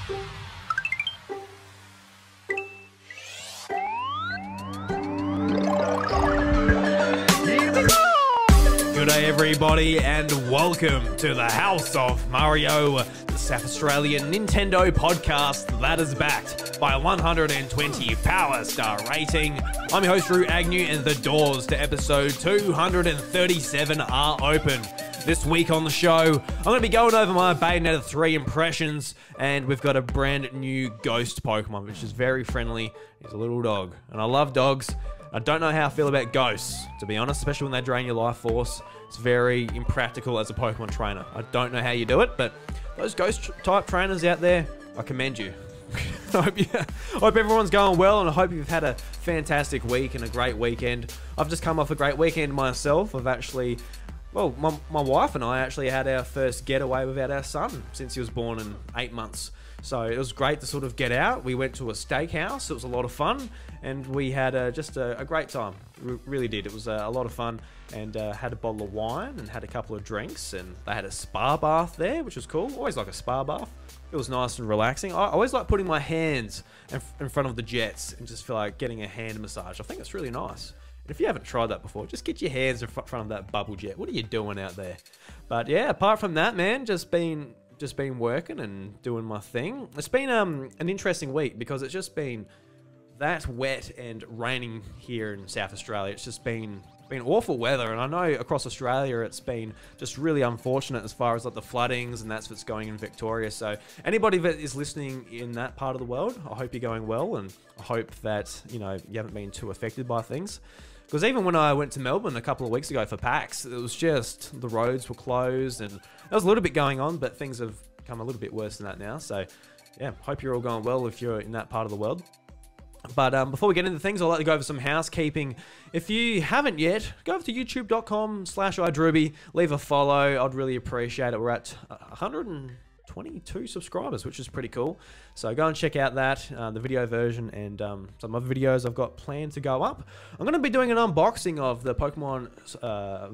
Good day everybody and welcome to the House of Mario, the South Australian Nintendo podcast that is backed by a 120 Power Star rating. I'm your host Drew Agnew and the doors to episode 237 are open. This week on the show, I'm going to be going over my Bayonetta 3 impressions, and we've got a brand new ghost Pokemon, which is very friendly. He's a little dog, and I love dogs. I don't know how I feel about ghosts, to be honest, especially when they drain your life force. It's very impractical as a Pokemon trainer. I don't know how you do it, but those ghost-type trainers out there, I commend you. I hope everyone's going well, and I hope you've had a fantastic week and a great weekend. I've just come off a great weekend myself. I've actually... Well, my wife and I actually had our first getaway without our son since he was born in 8 months. So it was great to sort of get out. We went to a steakhouse. It was a lot of fun. And we had just a great time. We really did. It was a lot of fun. And had a bottle of wine and had a couple of drinks. And they had a spa bath there, which was cool. Always like a spa bath. It was nice and relaxing. I always like putting my hands in front of the jets and just feel like getting a hand massage. I think it's really nice. If you haven't tried that before, just get your hands in front of that bubble jet. What are you doing out there? But yeah, apart from that, man, just been working and doing my thing. It's been an interesting week because it's just been that wet and raining here in South Australia. It's just been awful weather, and I know across Australia it's been just really unfortunate as far as like the floodings and that's what's going in Victoria. So anybody that is listening in that part of the world, I hope you're going well, and I hope that you haven't been too affected by things. Because even when I went to Melbourne a couple of weeks ago for PAX, it was just the roads were closed and there was a little bit going on, but things have become a little bit worse than that now. So yeah, hope you're all going well if you're in that part of the world. But before we get into things, I'd like to go over some housekeeping. If you haven't yet, go over to youtube.com/iDruby, leave a follow. I'd really appreciate it. We're at 122 subscribers, which is pretty cool. So go and check out that, the video version, and some other videos I've got planned to go up. I'm going to be doing an unboxing of the Pokemon, I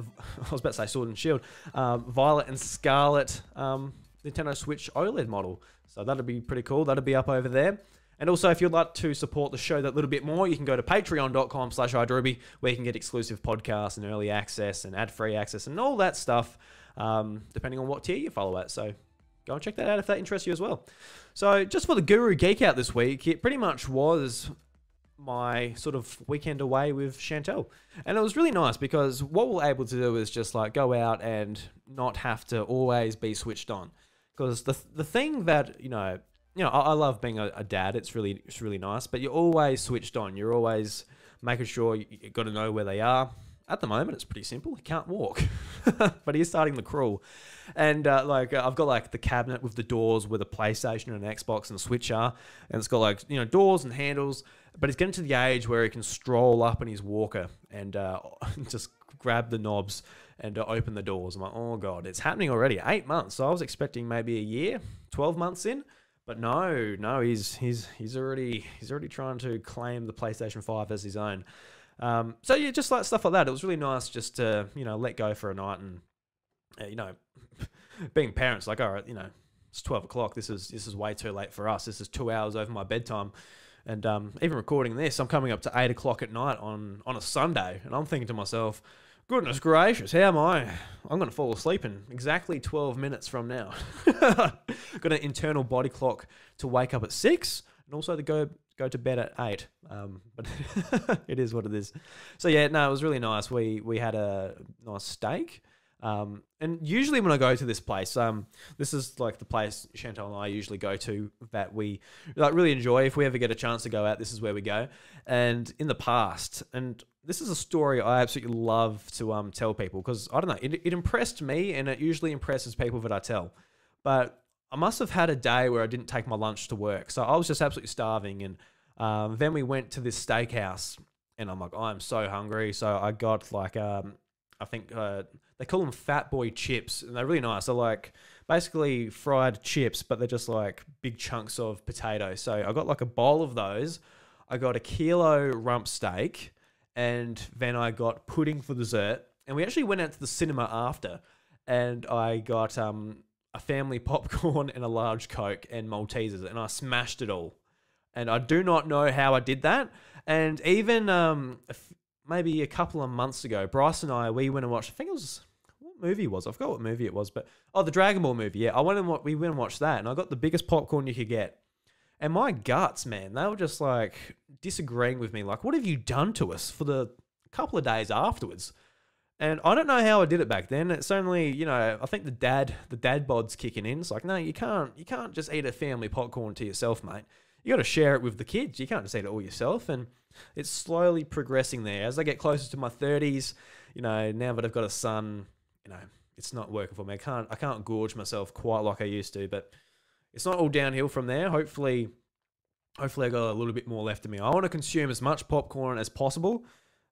was about to say Sword and Shield, Violet and Scarlet Nintendo Switch OLED model. So that'll be pretty cool. That'll be up over there. And also, if you'd like to support the show that little bit more, you can go to patreon.com/iDruby, where you can get exclusive podcasts and early access and ad-free access and all that stuff, depending on what tier you follow at. So go and check that out if that interests you as well. So just for the Guru Geek Out this week, it pretty much was my sort of weekend away with Chantel. And it was really nice because what we're able to do is just like go out and not have to always be switched on. Because the thing that, I love being a dad. It's really nice, but you're always switched on. You're always making sure you got to know where they are. At the moment, it's pretty simple. He can't walk, but he's starting to crawl. And I've got like the cabinet with the doors where the PlayStation and an Xbox and a Switch are, and it's got like doors and handles. But he's getting to the age where he can stroll up in his walker and just grab the knobs and open the doors. I'm like, oh god, it's happening already. 8 months. So I was expecting maybe a year, 12 months in. But no, he's already trying to claim the PlayStation 5 as his own. So yeah, just like stuff like that. It was really nice just to let go for a night, and being parents, like, all right, it's 12 o'clock. This is way too late for us. This is 2 hours over my bedtime, and even recording this, I'm coming up to 8 o'clock at night on a Sunday, and I'm thinking to myself, goodness gracious, how am I? I'm going to fall asleep in exactly 12 minutes from now. Got an internal body clock to wake up at 6 and also to go to bed at 8. But it is what it is. So yeah, no, it was really nice. We had a nice steak. And usually when I go to this place, this is like the place Chantal and I usually go to that we like really enjoy. If we ever get a chance to go out, this is where we go. And in the past, and this is a story I absolutely love to tell people because, I don't know, it impressed me and it usually impresses people that I tell. But I must have had a day where I didn't take my lunch to work. So I was just absolutely starving. And then we went to this steakhouse and I'm like, I'm so hungry. So I got like, I think they call them Fat Boy chips, and they're really nice. They're like basically fried chips, but they're just like big chunks of potato. So I got like a bowl of those. I got a kilo rump steak, and then I got pudding for dessert. And we actually went out to the cinema after, and I got a family popcorn and a large Coke and Maltesers, and I smashed it all. And I do not know how I did that. And even maybe a couple of months ago, Bryce and I, we went and watched, I think it was, what movie it was? I forgot what movie it was, but, oh, the Dragon Ball movie. Yeah, we went and watched that, and I got the biggest popcorn you could get. And my guts, man, they were just like disagreeing with me. Like, what have you done to us for the couple of days afterwards? And I don't know how I did it back then. It's only, you know, I think the dad bod's kicking in. It's like, no, you can't just eat a family popcorn to yourself, mate. You got to share it with the kids. You can't just eat it all yourself. And it's slowly progressing there. As I get closer to my 30s, you know, now that I've got a son, you know, it's not working for me. I can't gorge myself quite like I used to, but it's not all downhill from there. Hopefully I got a little bit more left in me. I want to consume as much popcorn as possible,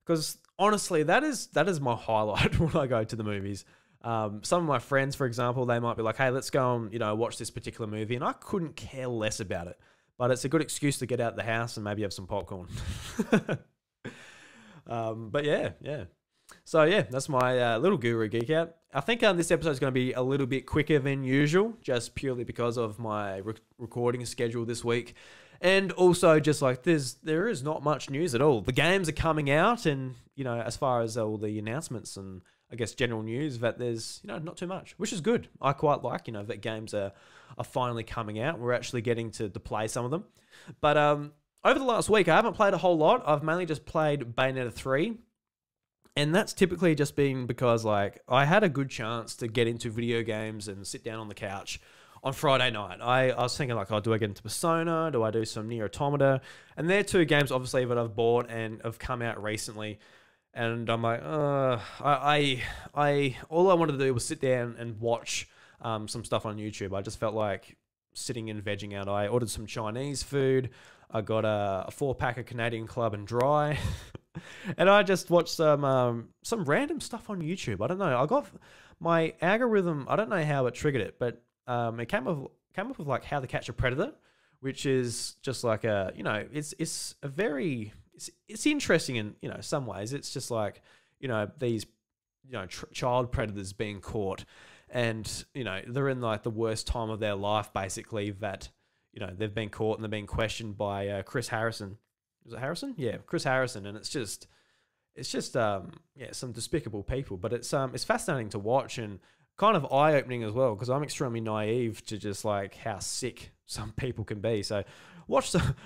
because honestly, that is my highlight when I go to the movies. Some of my friends, for example, they might be like, hey, let's go and, you know, watch this particular movie, and I couldn't care less about it. But it's a good excuse to get out the house and maybe have some popcorn. But yeah. So yeah, that's my little guru geek out. I think this episode is going to be a little bit quicker than usual, just purely because of my recording schedule this week. And also just like there is not much news at all. The games are coming out, and, you know, as far as all the announcements and I guess general news, that there's, you know, not too much, which is good. I quite like, you know, that games are finally coming out. We're actually getting to play some of them. But over the last week, I haven't played a whole lot. I've mainly just played Bayonetta 3. And that's typically just been because, like, I had a good chance to get into video games and sit down on the couch on Friday night. I was thinking, like, oh, do I get into Persona? Do I do some Nier Automata? And they're two games, obviously, that I've bought and have come out recently. And I'm like, all I wanted to do was sit down and watch some stuff on YouTube. I just felt like sitting and vegging out. I ordered some Chinese food. I got a 4-pack of Canadian Club and Dry. And I just watched some random stuff on YouTube. I don't know. I got my algorithm. I don't know how it triggered it, but it came up with like How to Catch a Predator, which is just like a, you know, it's a very, it's interesting in, you know, some ways. It's just like, you know, these, you know, child predators being caught, and, you know, they're in like the worst time of their life, basically, that, you know, they've been caught and they're being questioned by Chris Harrison. Was it Harrison? Yeah, Chris Harrison. And it's just yeah, some despicable people, but it's fascinating to watch and kind of eye-opening as well, because I'm extremely naive to just like how sick some people can be. So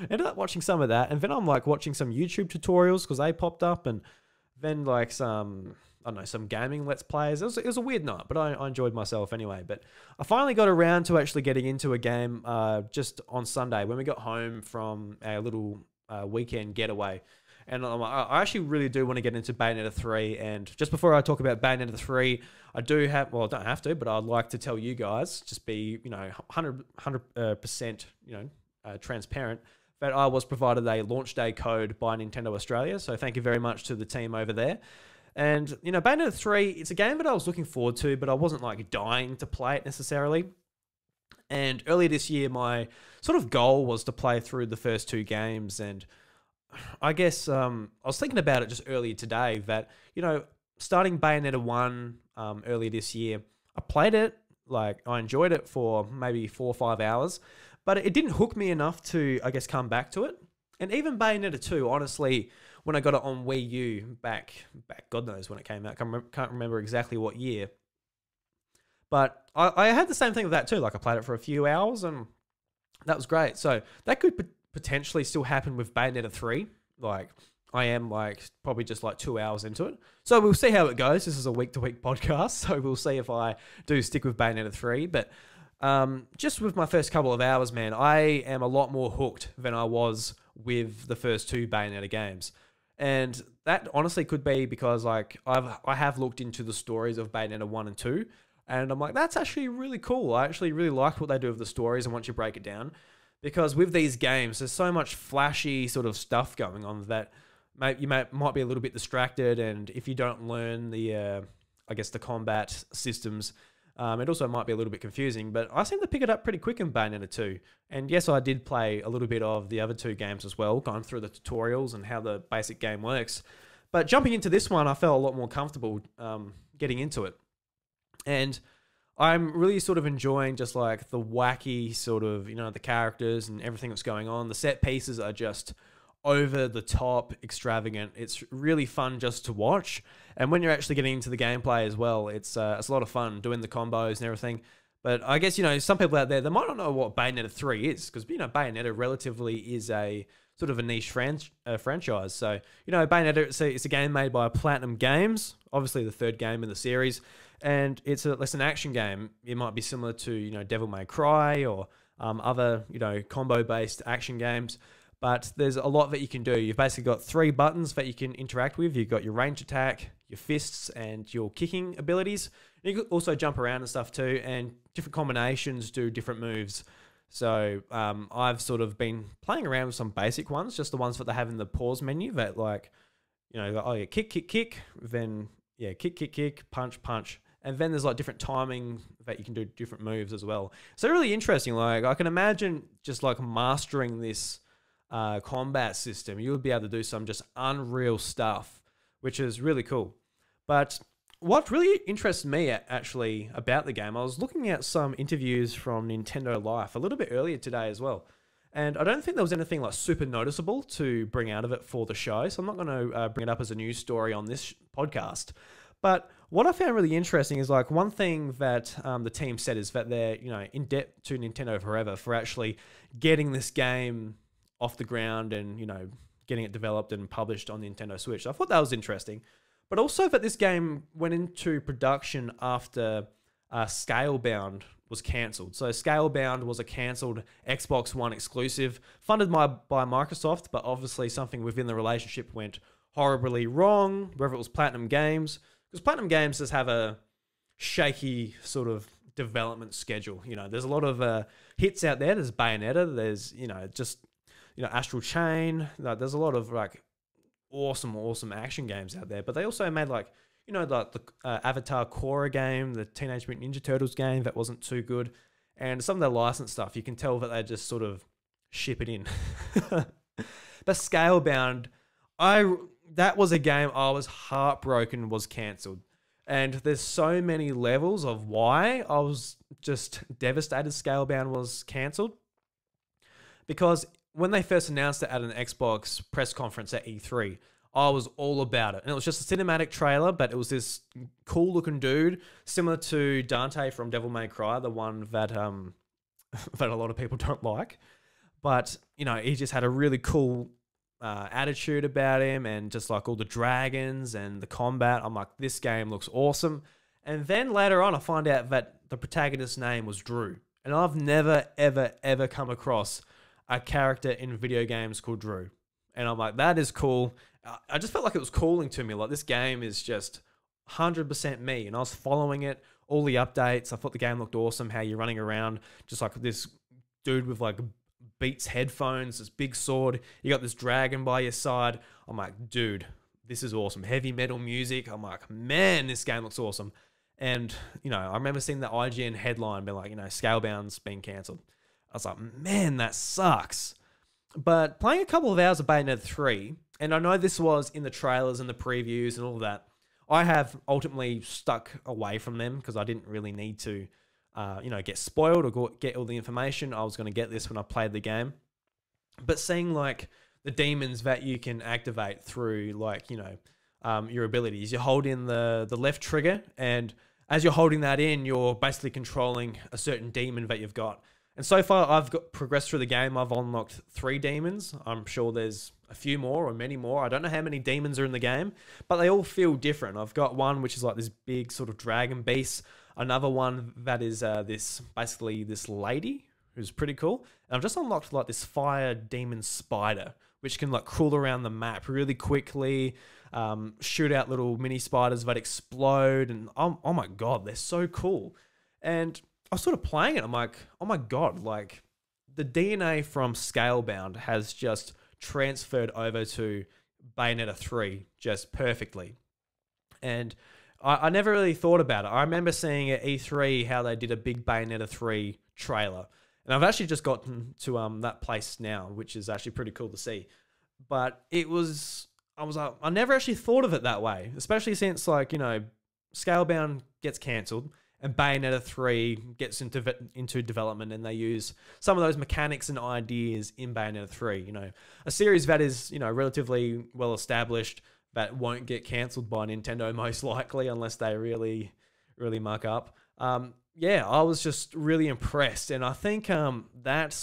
ended up watching some of that, and then I'm like watching some YouTube tutorials because they popped up, and then like some, I don't know, some gaming Let's Plays. It was a weird night, but I enjoyed myself anyway. But I finally got around to actually getting into a game just on Sunday when we got home from a little weekend getaway. And I actually really do want to get into Bayonetta 3. And just before I talk about Bayonetta 3, I do have, well, I don't have to, but I'd like to tell you guys, just be, you know, 100%, you know, transparent, that I was provided a launch day code by Nintendo Australia. So thank you very much to the team over there. And, you know, Bayonetta 3, it's a game that I was looking forward to, but I wasn't like dying to play it necessarily. And earlier this year, my sort of goal was to play through the first 2 games. And I guess I was thinking about it just earlier today that, you know, starting Bayonetta 1 earlier this year, I played it, like I enjoyed it for maybe 4 or 5 hours, but it didn't hook me enough to, I guess, come back to it. And even Bayonetta 2, honestly, when I got it on Wii U back God knows when it came out, can't remember exactly what year. But I had the same thing with that too. Like I played it for a few hours and that was great. So that could potentially still happen with Bayonetta 3. Like I am like probably just like 2 hours into it. So we'll see how it goes. This is a week-to-week podcast. So we'll see if I do stick with Bayonetta 3. But just with my first couple of hours, man, I am a lot more hooked than I was with the first 2 Bayonetta games. And that honestly could be because like I have looked into the stories of Bayonetta 1 and 2. And I'm like, that's actually really cool. I actually really like what they do with the stories and once you break it down. Because with these games, there's so much flashy sort of stuff going on that you might be a little bit distracted. And if you don't learn the, I guess, the combat systems, it also might be a little bit confusing. But I seem to pick it up pretty quick in Bayonetta 2. And yes, I did play a little bit of the other 2 games as well, going through the tutorials and how the basic game works. But jumping into this one, I felt a lot more comfortable getting into it. And I'm really sort of enjoying just like the wacky sort of, the characters and everything that's going on. The set pieces are just over the top, extravagant. It's really fun just to watch. And when you're actually getting into the gameplay as well, it's a lot of fun doing the combos and everything. But I guess, some people out there, they might not know what Bayonetta 3 is, because, Bayonetta relatively is a sort of a niche franchise. So, Bayonetta, it's a game made by Platinum Games, obviously the third game in the series, and it's an action game. It might be similar to, Devil May Cry or other, combo-based action games, but there's a lot that you can do. You've basically got 3 buttons that you can interact with. You've got your range attack, your fists, and your kicking abilities. You can also jump around and stuff too, and different combinations do different moves. So I've sort of been playing around with some basic ones, just the ones that they have in the pause menu that kick, kick, kick, then kick, kick, kick, punch, punch. And then there's like different timing that you can do different moves as well. So really interesting. Like I can imagine just like mastering this combat system, you would be able to do some just unreal stuff, which is really cool. But what really interests me actually about the game, I was looking at some interviews from Nintendo Life a little bit earlier today as well. And I don't think there was anything like super noticeable to bring out of it for the show. So I'm not going to bring it up as a news story on this podcast. But what I found really interesting is like one thing that the team said is that they're, in debt to Nintendo forever for actually getting this game off the ground and, getting it developed and published on the Nintendo Switch. So I thought that was interesting. But also that this game went into production after Scalebound was cancelled. So Scalebound was a cancelled Xbox One exclusive, funded by Microsoft, but obviously something within the relationship went horribly wrong, whether it was Platinum Games, because Platinum Games does have a shaky sort of development schedule. There's a lot of hits out there. There's Bayonetta. There's, Astral Chain. There's a lot of like awesome action games out there. But they also made like, the Avatar Korra game, the Teenage Mutant Ninja Turtles game that wasn't too good. And some of their licensed stuff, you can tell that they just sort of ship it in. But Scalebound, that was a game I was heartbroken was cancelled. And there's so many levels of why I was just devastated Scalebound was cancelled. Because when they first announced it at an Xbox press conference at E3, I was all about it. And it was just a cinematic trailer, but it was this cool looking dude, similar to Dante from Devil May Cry, the one that that a lot of people don't like. But, he just had a really cool attitude about him, and just like all the dragons and the combat. I'm like, this game looks awesome. And then later on, I find out that the protagonist's name was Drew. And I've never, ever come across a character in video games called Drew. And I'm like, that is cool. I just felt like it was calling to me. Like, this game is just 100% me. And I was following it, all the updates. I thought the game looked awesome, how you're running around just like this dude with like Beats headphones, this big sword. You got this dragon by your side. I'm like, dude, this is awesome. Heavy metal music. I'm like, man, this game looks awesome. And, I remember seeing the IGN headline being like, Scalebound's been cancelled. I was like, man, that sucks. But playing a couple of hours of Bayonetta 3, and I know this was in the trailers and the previews and all of that, I have ultimately stuck away from them because I didn't really need to, get spoiled or get all the information. I was going to get this when I played the game. But seeing like the demons that you can activate through like, your abilities, you hold in the left trigger, and as you're holding that in, you're basically controlling a certain demon that you've got. And so far, I've progressed through the game. I've unlocked 3 demons. I'm sure there's a few more or many more. I don't know how many demons are in the game, but they all feel different. I've got one which is like this big sort of dragon beast. Another one that is this lady who's pretty cool. And I've just unlocked like this fire demon spider, which can like crawl around the map really quickly, shoot out little mini spiders that explode. And oh my God, they're so cool. And I was sort of playing it. I'm like, oh my God, like the DNA from Scalebound has just transferred over to Bayonetta 3 just perfectly. And I never really thought about it. I remember seeing at E3 how they did a big Bayonetta 3 trailer. And I've actually just gotten to that place now, which is actually pretty cool to see. But I was like, I never actually thought of it that way, especially since like, Scalebound gets cancelled. and Bayonetta 3 gets into development, and they use some of those mechanics and ideas in Bayonetta 3. You know, a series that is, you know, relatively well established, that won't get cancelled by Nintendo most likely unless they really muck up. Yeah, I was just really impressed, and I think that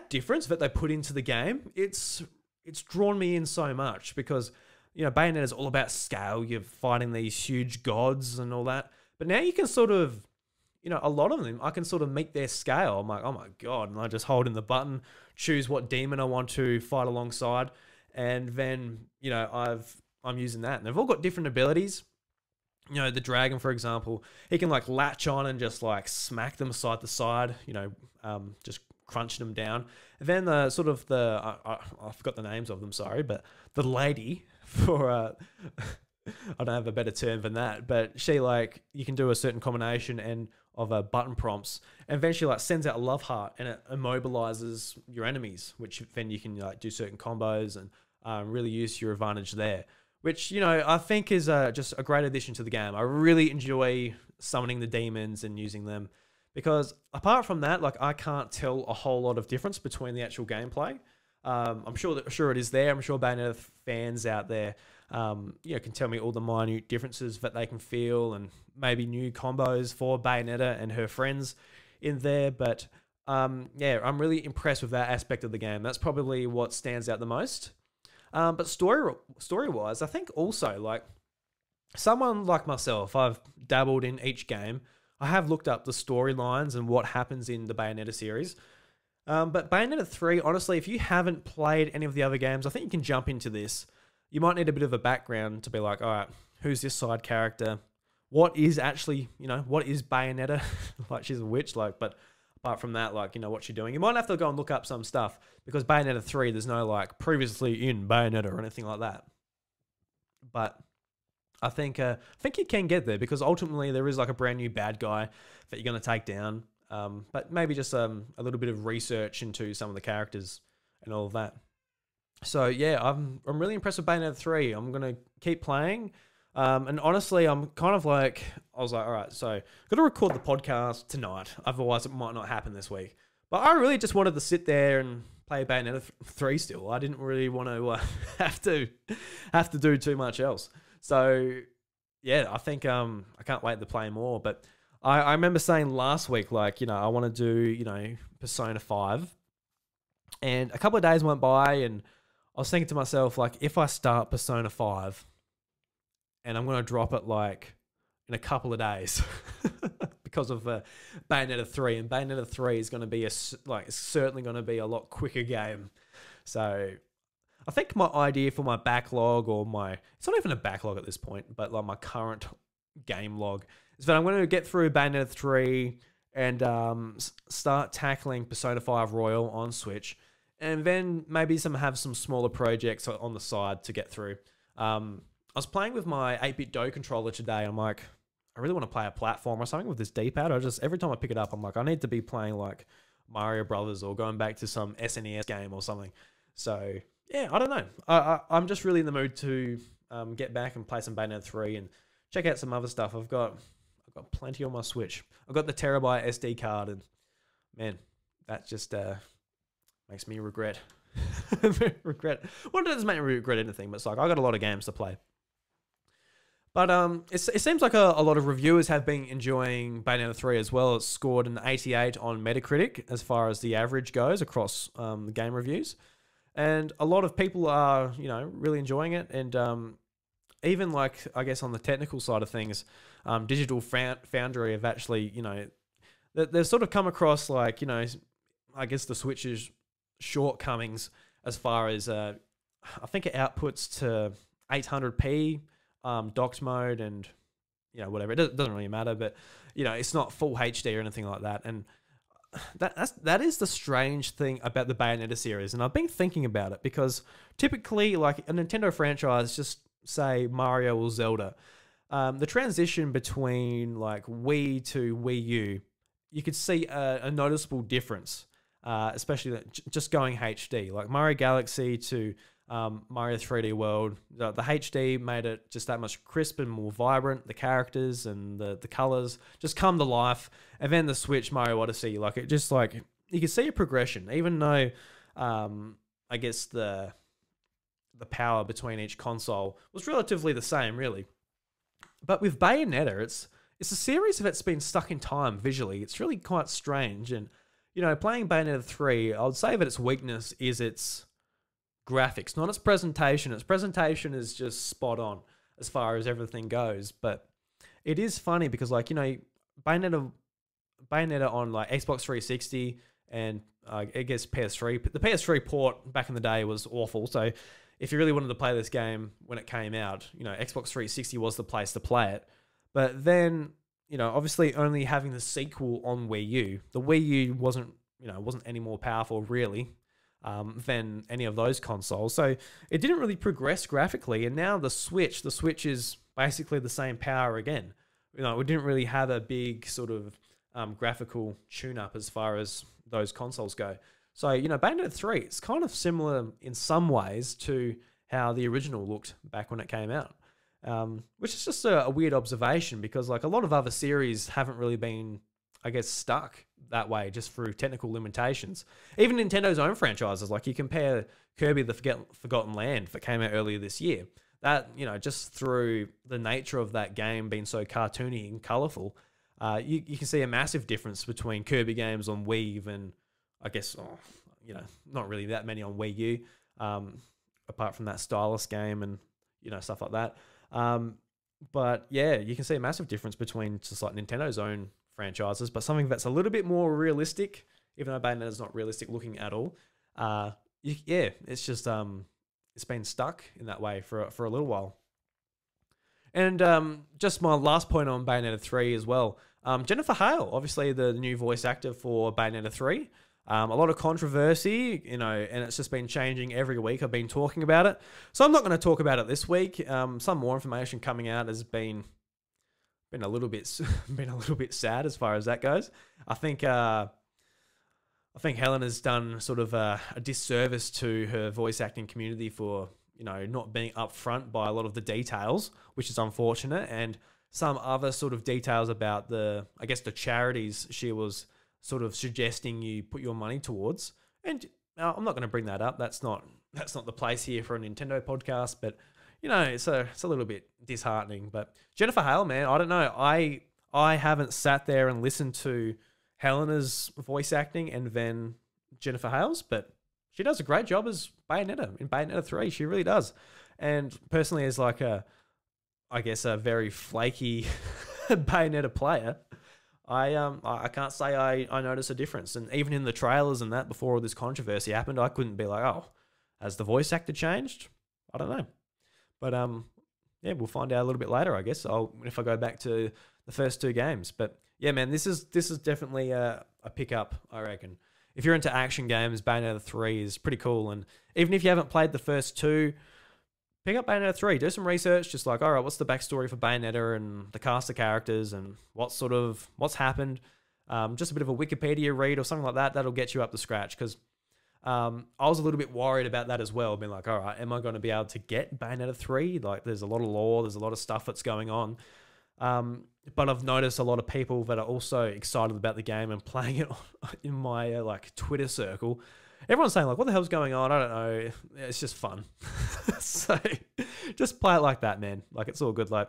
difference that they put into the game, it's drawn me in so much, because, you know, Bayonetta is all about scale. You're fighting these huge gods and all that. But now you can sort of, you know, a lot of them, I can sort of meet their scale. I'm like, oh my God. And I just hold in the button, choose what demon I want to fight alongside. And then, you know, I'm using that. And they've all got different abilities. You know, the dragon, for example, he can like latch on and just like smack them side to side, you know, just crunch them down. And then the sort of I forgot the names of them, sorry, but the lady for I don't have a better term than that, but she, like, you can do a certain combination and of button prompts, and then she like sends out a love heart, and it immobilizes your enemies, which then you can like do certain combos and really use your advantage there, which, you know, I think is just a great addition to the game. I really enjoy summoning the demons and using them, because apart from that, like, I can't tell a whole lot of difference between the actual gameplay. I'm sure it is there. I'm sure Bayonetta fans out there, you know, can tell me all the minute differences that they can feel, and maybe new combos for Bayonetta and her friends in there. But yeah, I'm really impressed with that aspect of the game. That's probably what stands out the most. But story-wise, I think also, like, someone like myself, I've dabbled in each game. I have looked up the storylines and what happens in the Bayonetta series. But Bayonetta 3, honestly, if you haven't played any of the other games, I think you can jump into this. You might need a bit of a background to be like, all right, who's this side character? What is actually, you know, what is Bayonetta? Like, she's a witch, like, but apart from that, like, you know, what she's doing. You might have to go and look up some stuff, because Bayonetta 3, there's no, like, previously in Bayonetta or anything like that. But I think you can get there, because ultimately there is, like, a brand new bad guy that you're going to take down. But maybe just a little bit of research into some of the characters and all of that. So yeah, I'm really impressed with Bayonetta 3. I'm gonna keep playing, and honestly, I'm kind of like, I was like, all right, so I've got to record the podcast tonight. Otherwise, it might not happen this week. But I really just wanted to sit there and play Bayonetta 3 still. I didn't really want to have to do too much else. So yeah, I think I can't wait to play more. But I remember saying last week, like, you know, I want to do, you know, Persona 5. And a couple of days went by, and I was thinking to myself, like, if I start Persona 5 and I'm going to drop it, like, in a couple of days because of Bayonetta 3, and Bayonetta 3 is going to be certainly going to be a lot quicker game. So I think my idea for my backlog, or it's not even a backlog at this point, but like my current game log, is that I'm going to get through Bayonetta 3 and start tackling Persona 5 Royal on Switch, and then maybe have some smaller projects on the side to get through. I was playing with my 8-bit Do controller today. I'm like, I really want to play a platform or something with this D-pad. Every time I pick it up, I'm like, I need to be playing like Mario Brothers or going back to some SNES game or something. So yeah, I don't know. I'm just really in the mood to get back and play some Bayonetta 3 and check out some other stuff. I've got plenty on my Switch. I've got the terabyte SD card, and man, that just makes me regret. Well, it doesn't make me regret anything, but it's like, I got a lot of games to play. But it seems like a lot of reviewers have been enjoying Bayonetta 3 as well. It's scored an 88 on Metacritic as far as the average goes across the game reviews. And a lot of people are, you know, really enjoying it. And even, like, I guess on the technical side of things, Digital Foundry have actually, you know, they've sort of come across, like, you know, I guess the Switch's shortcomings as far as, I think it outputs to 800p docked mode, and, you know, whatever. It doesn't really matter, but, you know, it's not full HD or anything like that. And that is the strange thing about the Bayonetta series. And I've been thinking about it, because typically, like, a Nintendo franchise, just say Mario or Zelda, the transition between, like, Wii to Wii U, you could see a noticeable difference, especially just going HD. Like Mario Galaxy to Mario 3D World. The HD made it just that much crisp and more vibrant. The characters and the colors just come to life. And then the Switch Mario Odyssey, like it just like you can see a progression, even though I guess the power between each console was relatively the same, really. But with Bayonetta, it's a series that's been stuck in time visually. It's really quite strange. And, you know, playing Bayonetta 3, I would say that its weakness is its graphics, not its presentation. Its presentation is just spot on as far as everything goes. But it is funny because, like, you know, Bayonetta on, like, Xbox 360 and I guess PS3. The PS3 port back in the day was awful. So if you really wanted to play this game when it came out, you know, Xbox 360 was the place to play it. But then, you know, obviously only having the sequel on Wii U, the Wii U wasn't any more powerful really than any of those consoles. So it didn't really progress graphically. And now the Switch is basically the same power again. You know, we didn't really have a big sort of graphical tune-up as far as those consoles go. So, you know, Bayonetta 3, it's kind of similar in some ways to how the original looked back when it came out. Which is just a weird observation because, like, a lot of other series haven't really been, I guess, stuck that way just through technical limitations. Even Nintendo's own franchises, like you compare Kirby the Forgotten Land that came out earlier this year, that, you know, just through the nature of that game being so cartoony and colourful, you can see a massive difference between Kirby games on Wii and, I guess, you know, not really that many on Wii U, apart from that stylus game and, you know, stuff like that. But yeah, you can see a massive difference between just like Nintendo's own franchises, but something that's a little bit more realistic, even though Bayonetta's not realistic looking at all. Yeah, it's just, it's been stuck in that way for a little while. And just my last point on Bayonetta 3 as well. Jennifer Hale, obviously the new voice actor for Bayonetta 3. A lot of controversy, you know, and it's just been changing every week. I've been talking about it. So I'm not going to talk about it this week. Some more information coming out has been a little bit sad as far as that goes. I think Helen has done sort of a disservice to her voice acting community for, you know, not being upfront by a lot of the details, which is unfortunate, and some other sort of details about the charities she was sort of suggesting you put your money towards. And I'm not going to bring that up. That's not the place here for a Nintendo podcast, but you know, it's a little bit disheartening. But Jennifer Hale, man, I don't know. I haven't sat there and listened to Helena's voice acting and then Jennifer Hale's, but she does a great job as Bayonetta in Bayonetta 3. She really does. And personally, as like a very flaky Bayonetta player, I can't say I notice a difference. And even in the trailers and that, before all this controversy happened, I couldn't be like, oh, has the voice actor changed? I don't know. But yeah, we'll find out a little bit later, I guess. If I go back to the first two games. But yeah, man, this is definitely a pickup, I reckon. If you're into action games, Bayonetta 3 is pretty cool. And even if you haven't played the first two, pick up Bayonetta 3. Do some research, just like, all right, what's the backstory for Bayonetta and the cast of characters and what's happened. Just a bit of a Wikipedia read or something like that. That'll get you up to scratch, because I was a little bit worried about that as well. Being like, all right, am I going to be able to get Bayonetta 3? Like, there's a lot of lore, there's a lot of stuff that's going on. But I've noticed a lot of people that are also excited about the game and playing it in my like Twitter circle. Everyone's saying like, what the hell's going on? I don't know. It's just fun. So just play it like that, man. Like, it's all good. Like,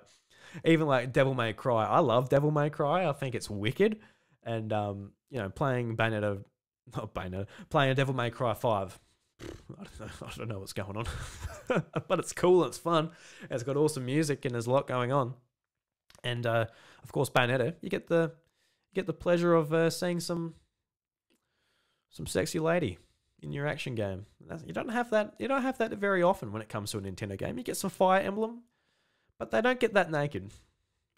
even like Devil May Cry. I love Devil May Cry. I think it's wicked. And, you know, playing playing a Devil May Cry 5. I don't know what's going on. But it's cool and it's fun. It's got awesome music and there's a lot going on. And, of course, Bayonetta, you get the pleasure of seeing some sexy lady in your action game. You don't have that very often when it comes to a Nintendo game. You get some Fire Emblem, but they don't get that naked.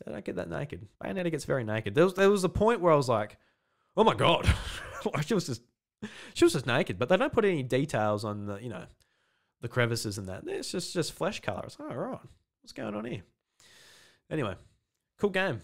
Bayonetta gets very naked. There was a point where I was like, oh my god, she was just naked. But they don't put any details on the, you know, the crevices and that. It's just flesh color. It's like, all right, what's going on here? Anyway, cool game.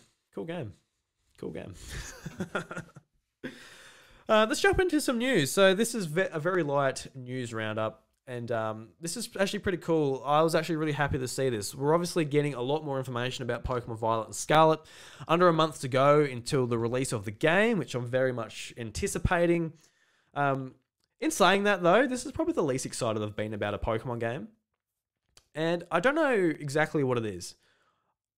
Let's jump into some news. So this is a very light news roundup. And this is actually pretty cool. I was actually really happy to see this. We're obviously getting a lot more information about Pokemon Violet and Scarlet. Under a month to go until the release of the game, which I'm very much anticipating. In saying that, though, this is probably the least excited I've been about a Pokemon game. And I don't know exactly what it is.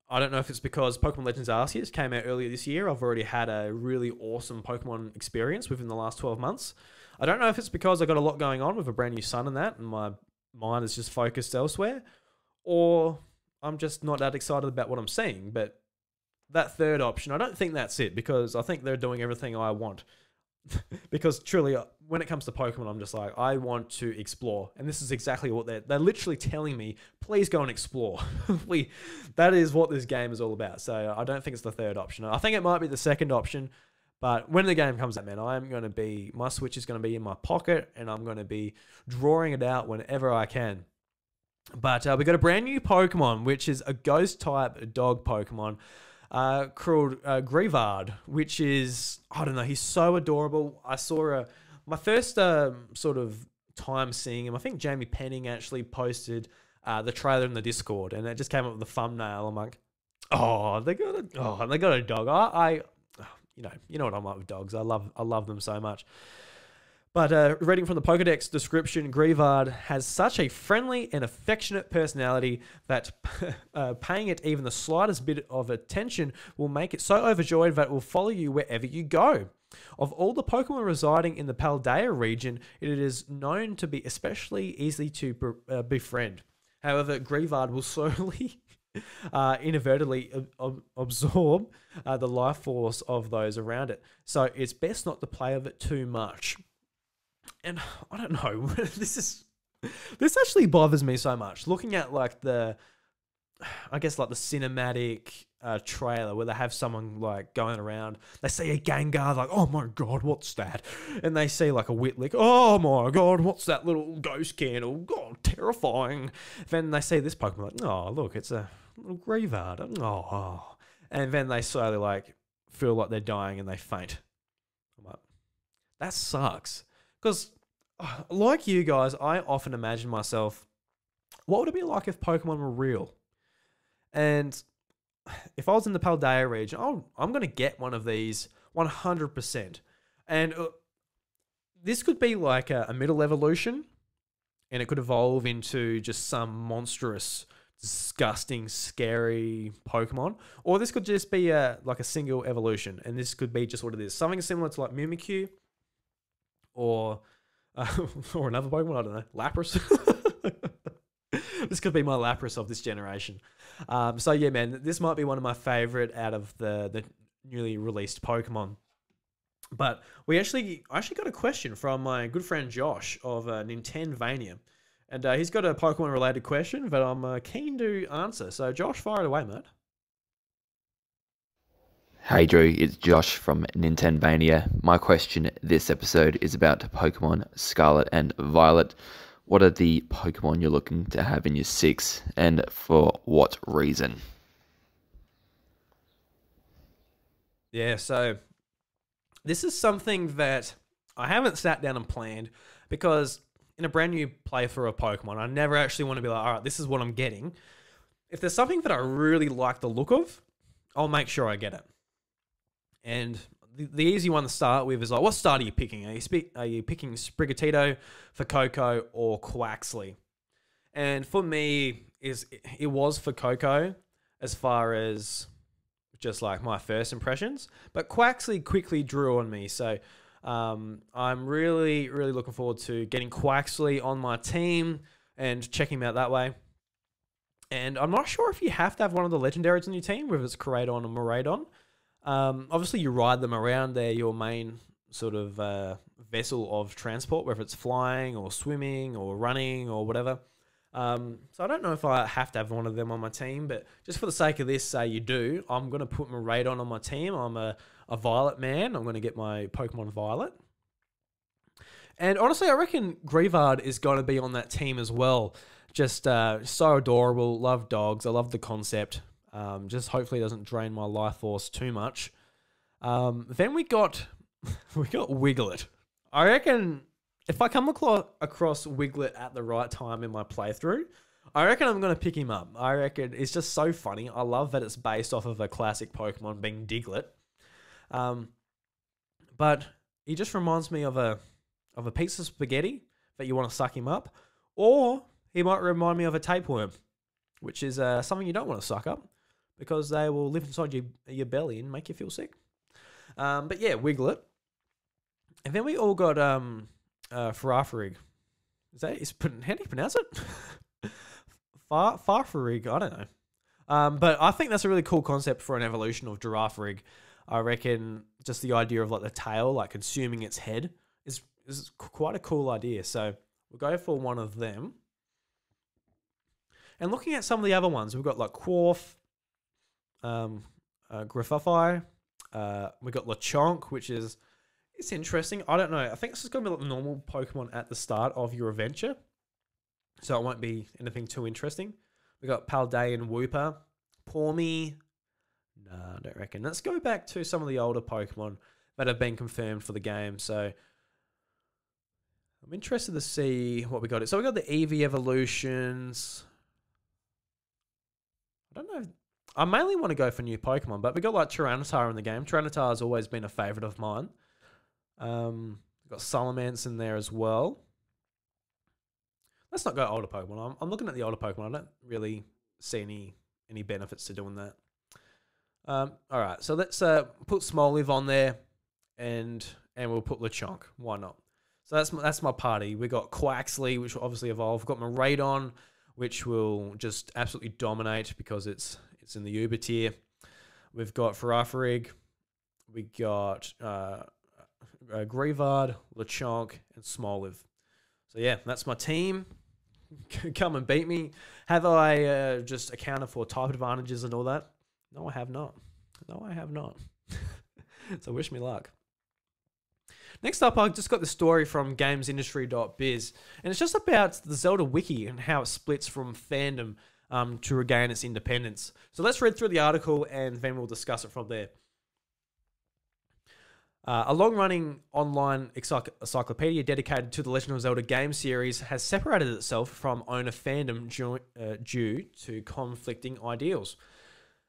I don't know if it's because Pokemon Legends Arceus came out earlier this year. I've already had a really awesome Pokemon experience within the last 12 months. I don't know if it's because I got a lot going on with a brand new son and that, and my mind is just focused elsewhere, or I'm just not that excited about what I'm seeing. But that third option, I don't think that's it, because I think they're doing everything I want. Because truly, when it comes to Pokemon, I'm just like, I want to explore. And this is exactly what they're literally telling me, please go and explore. That is what this game is all about. So I don't think it's the third option. I think it might be the second option. But when the game comes out, man, my Switch is going to be in my pocket, and I'm going to be drawing it out whenever I can. But we got a brand new Pokemon, which is a ghost type dog Pokemon. Called Greavard, which is, I don't know, he's so adorable. I saw my first sort of time seeing him. I think Jamie Penning actually posted the trailer in the Discord, and it just came up with the thumbnail. I'm like, oh, they got a dog. You know what I'm like with dogs. I love them so much. But reading from the Pokedex description, Greavard has such a friendly and affectionate personality that paying it even the slightest bit of attention will make it so overjoyed that it will follow you wherever you go. Of all the Pokemon residing in the Paldea region, it is known to be especially easy to befriend. However, Greavard will slowly, inadvertently absorb the life force of those around it. So it's best not to play with it too much. And I don't know, this actually bothers me so much. Looking at like the cinematic trailer where they have someone like going around, they see a Gengar, like, oh my god, what's that? And they see like a Whitlick, oh my god, what's that little ghost candle? God, terrifying. Then they see this Pokemon, like, oh look, it's a little Greavard. Oh. And then they slowly like feel like they're dying and they faint. I'm like, that sucks. Because, like you guys, I often imagine myself, what would it be like if Pokemon were real? And if I was in the Paldea region, I'm going to get one of these 100%. And this could be like a middle evolution, and it could evolve into just some monstrous, disgusting, scary Pokemon. Or this could just be like a single evolution, and this could be just what it is. Something similar to like Mimikyu, or another Pokemon, I don't know, Lapras. This could be my Lapras of this generation. So yeah, man, this might be one of my favorite out of the newly released Pokemon. But I actually got a question from my good friend Josh of Nintendvania. And he's got a Pokemon related question that I'm keen to answer. So Josh, fire it away, mate. Hey Drew, it's Josh from Nintendvania. My question this episode is about Pokemon Scarlet and Violet. What are the Pokemon you're looking to have in your 6, and for what reason? Yeah, so this is something that I haven't sat down and planned, because in a brand new playthrough of Pokemon, I never actually want to be like, all right, this is what I'm getting. If there's something that I really like the look of, I'll make sure I get it. And the easy one to start with is like, what start are you picking? Are you picking Sprigatito, Fuecoco, or Quaxly? And for me, it was Fuecoco as far as just like my first impressions. But Quaxly quickly drew on me. So I'm really, really looking forward to getting Quaxly on my team and checking him out that way. And I'm not sure if you have to have one of the legendaries on your team, whether it's Koraidon or Miraidon. Obviously, you ride them around. They're your main sort of vessel of transport, whether it's flying or swimming or running or whatever. So I don't know if I have to have one of them on my team, but just for the sake of this, say you do, I'm going to put Miraidon on my team. I'm a Violet man. I'm going to get my Pokemon Violet. And honestly, I reckon Greavard is going to be on that team as well. Just so adorable. Love dogs. I love the concept. Just hopefully it doesn't drain my life force too much. Then we got Wiglet. I reckon if I come across Wiglet at the right time in my playthrough, I reckon I'm going to pick him up. I reckon it's just so funny. I love that it's based off of a classic Pokemon being Diglett. But he just reminds me of a piece of spaghetti that you want to suck him up. Or he might remind me of a tapeworm, which is something you don't want to suck up because they will live inside your belly and make you feel sick. But yeah, Wiglet. And then we all got Farfarig. How do you pronounce it? Farfarig, I don't know. But I think that's a really cool concept for an evolution of Girafarig. I reckon just the idea of like the tail, like consuming its head, is quite a cool idea. So we'll go for one of them. And looking at some of the other ones, we've got like Quarf, Griffuffy, we got Lechonk, which is it's interesting. I don't know. I think this is going to be like normal Pokemon at the start of your adventure, so it won't be anything too interesting. We got Paldean Wooper, Pawmi. Nah, I don't reckon. Let's go back to some of the older Pokemon that have been confirmed for the game. So I'm interested to see what we got. So we got the Eevee evolutions. I don't know. I mainly want to go for new Pokemon, but we got like Tyranitar in the game. Tyranitar has always been a favorite of mine. We've got Salamence in there as well. Let's not go older Pokemon. I'm looking at the older Pokemon. I don't really see any benefits to doing that. All right, so let's put Smoliv on there, and we'll put Lechonk. Why not? So that's my party. We got Quaxley, which will obviously evolve. We've got Miraidon, which will just absolutely dominate because it's in the Uber tier. We've got Farfarig. We got Greavard, Lechonk, and Smoliv. So yeah, that's my team. Come and beat me. Have I just accounted for type advantages and all that? No, I have not. No, I have not. So wish me luck. Next up, I just got the story from gamesindustry.biz, and it's just about the Zelda wiki and how it splits from fandom to regain its independence. So let's read through the article and then we'll discuss it from there. A long-running online encyclopedia dedicated to the Legend of Zelda game series has separated itself from owner fandom due to conflicting ideals.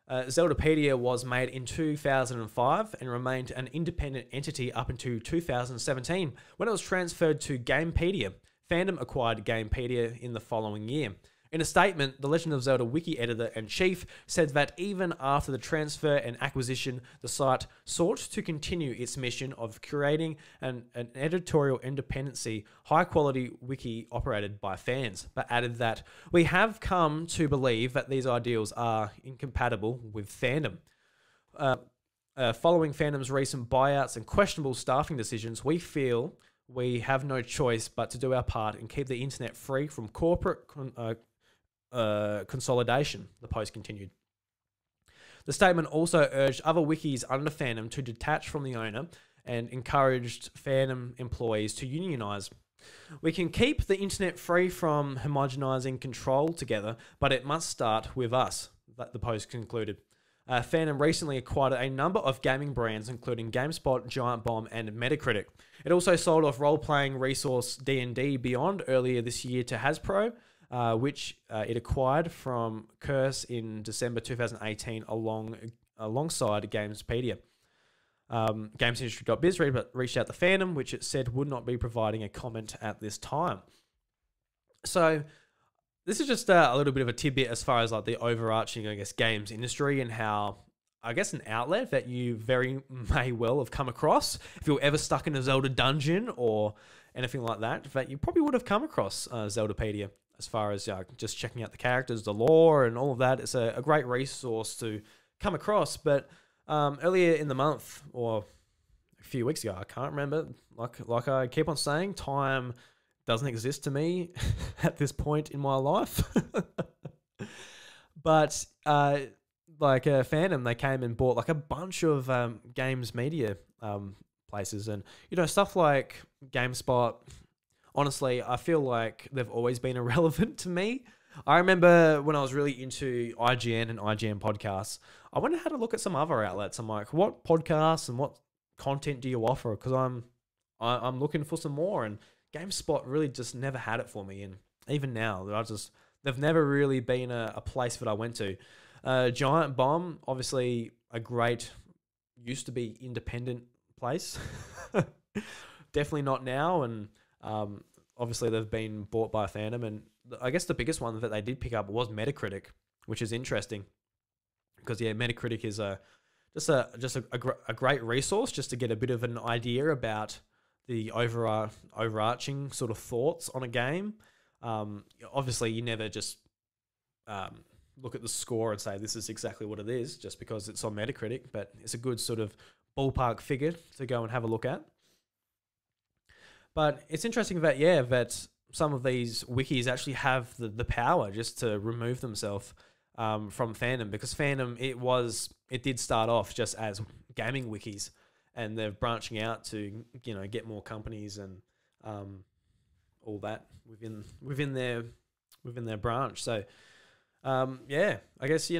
Zeldapedia was made in 2005 and remained an independent entity up until 2017, when it was transferred to Gamepedia. Fandom acquired Gamepedia in the following year. In a statement, the Legend of Zelda wiki editor-in-chief said that even after the transfer and acquisition, the site sought to continue its mission of curating an editorial independency, high-quality wiki operated by fans, but added that, "We have come to believe that these ideals are incompatible with fandom." Following fandom's recent buyouts and questionable staffing decisions, we feel we have no choice but to do our part and keep the internet free from corporate consolidation, the post continued. The statement also urged other wikis under fandom to detach from the owner and encouraged fandom employees to unionize. "We can keep the internet free from homogenizing control together, but it must start with us," the post concluded. Fandom recently acquired a number of gaming brands, including GameSpot, Giant Bomb, and Metacritic. It also sold off role-playing resource D&D Beyond earlier this year to Hasbro, which it acquired from Curse in December 2018 alongside Gamespedia. GamesIndustry.biz reached out to fandom, which it said would not be providing a comment at this time. So this is just a little bit of a tidbit as far as like the overarching, I guess, games industry and how, I guess, an outlet that you very may well have come across if you're ever stuck in a Zelda dungeon or anything like that you probably would have come across Zeldapedia. As far as just checking out the characters, the lore, and all of that, it's a great resource to come across. But earlier in the month, or a few weeks ago, I can't remember. Like I keep on saying, time doesn't exist to me at this point in my life. But fandom, they came and bought like a bunch of games media places, and stuff like GameSpot. Honestly, I feel like they've always been irrelevant to me. I remember when I was really into IGN and IGN podcasts, I went and had a look at some other outlets. I'm like, what podcasts and what content do you offer? Because I'm I'm looking for some more. And GameSpot really just never had it for me. And even now, they've never really been a place that I went to. Giant Bomb, obviously used to be independent place. Definitely not now. And obviously they've been bought by Fandom. And I guess the biggest one that they did pick up was Metacritic, which is interesting because Metacritic is just a great resource just to get a bit of an idea about the overarching sort of thoughts on a game. Obviously, you never just look at the score and say this is exactly what it is just because it's on Metacritic, but it's a good sort of ballpark figure to go and have a look at. But it's interesting that some of these wikis actually have the power just to remove themselves from Fandom, because Fandom, it did start off just as gaming wikis, and they're branching out to get more companies and all that within their branch. So I guess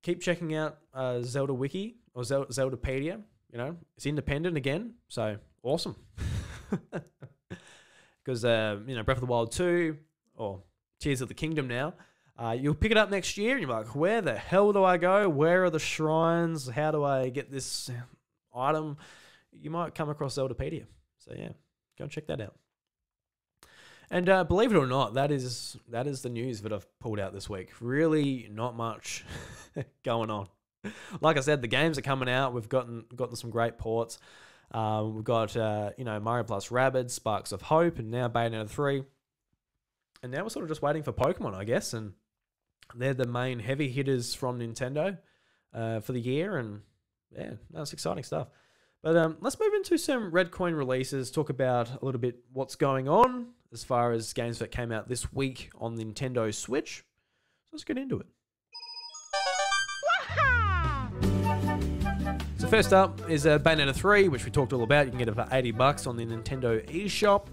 keep checking out Zelda Wiki or Zeldapedia. It's independent again, so awesome. Because Breath of the Wild 2 or Tears of the Kingdom now, you'll pick it up next year and you're like, where the hell do I go? Where are the shrines? How do I get this item? You might come across Zeldapedia. So yeah, go and check that out. And believe it or not, that is the news that I've pulled out this week. Really not much going on. Like I said, the games are coming out. We've gotten some great ports. We've got Mario Plus Rabbids, Sparks of Hope, and now Bayonetta 3. And now we're sort of just waiting for Pokemon, I guess. And they're the main heavy hitters from Nintendo for the year. And yeah, that's exciting stuff. But let's move into some Red Coin releases, talk about a little bit what's going on as far as games that came out this week on the Nintendo Switch. So let's get into it. So first up is Bayonetta 3, which we talked all about. You can get it for $80 on the Nintendo eShop.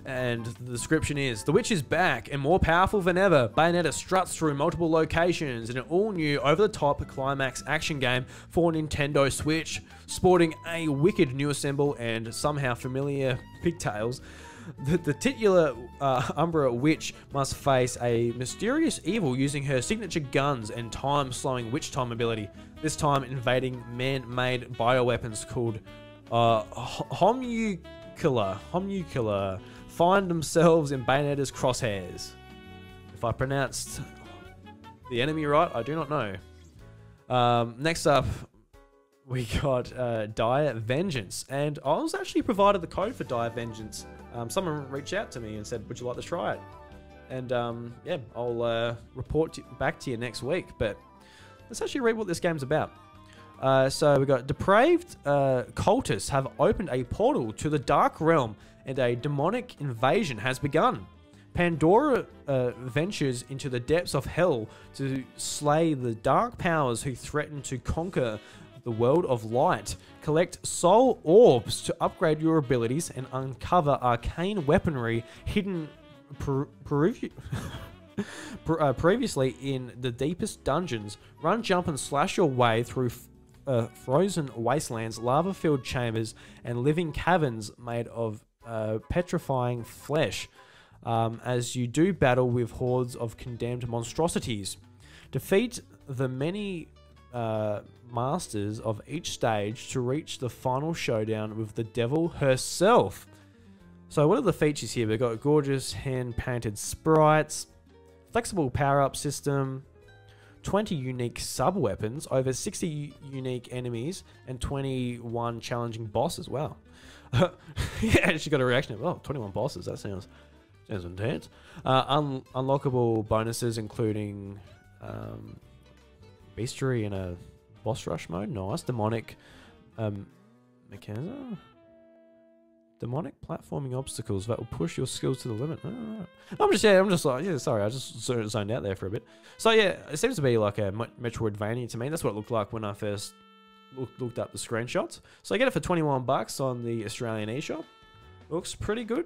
And the description is, the witch is back and more powerful than ever. Bayonetta struts through multiple locations in an all-new, over-the-top climax action game for Nintendo Switch. Sporting a wicked new assemble and somehow familiar pigtails, the titular Umbra witch must face a mysterious evil using her signature guns and time-slowing witch time ability, this time invading man-made bioweapons called homuncula find themselves in Bayonetta's crosshairs. If I pronounced the enemy right, I do not know. Next up, we got Dire Vengeance, and I was actually provided the code for Dire Vengeance. Someone reached out to me and said, would you like to try it? And yeah, I'll report back to you next week, but let's actually read what this game's about. So we got depraved cultists have opened a portal to the Dark Realm, and a demonic invasion has begun. Pandora ventures into the depths of hell to slay the dark powers who threaten to conquer the world of light. Collect soul orbs to upgrade your abilities and uncover arcane weaponry hidden previously in the deepest dungeons. Run, jump, and slash your way through frozen wastelands, lava-filled chambers, and living caverns made of petrifying flesh as you do battle with hordes of condemned monstrosities. Defeat the many masters of each stage to reach the final showdown with the devil herself. So what are the features here? We've got gorgeous hand-painted sprites, flexible power-up system, 20 unique sub-weapons, over 60 unique enemies, and 21 challenging bosses. Wow. Yeah, she got a reaction of, oh, 21 bosses, that sounds intense. Unlockable bonuses including bestiary in a boss rush mode. Nice. Demonic mechanism. Demonic platforming obstacles that will push your skills to the limit. Oh, right. Sorry, I just zoned out there for a bit. So yeah, it seems to be like a Metroidvania to me. That's what it looked like when I first looked up the screenshots. So I get it for $21 on the Australian eShop. Looks pretty good.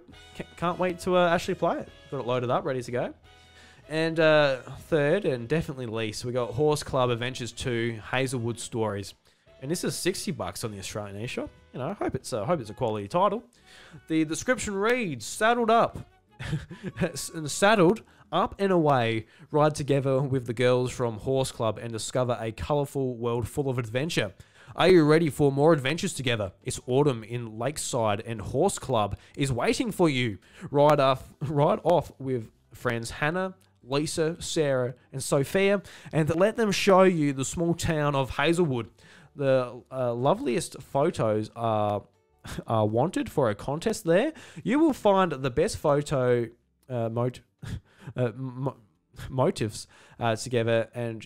Can't wait to actually play it. Got it loaded up, ready to go. And third, and definitely least, we got Horse Club Adventures 2 Hazelwood Stories. And this is $60 on the Australian eShop. I hope it's a quality title. The description reads: saddled up, saddled up and away, ride together with the girls from Horse Club and discover a colourful world full of adventure. Are you ready for more adventures together? It's autumn in Lakeside and Horse Club is waiting for you. Ride off with friends Hannah, Lisa, Sarah, and Sophia, and let them show you the small town of Hazelwood. The loveliest photos are wanted for a contest there. You will find the best photo motives together and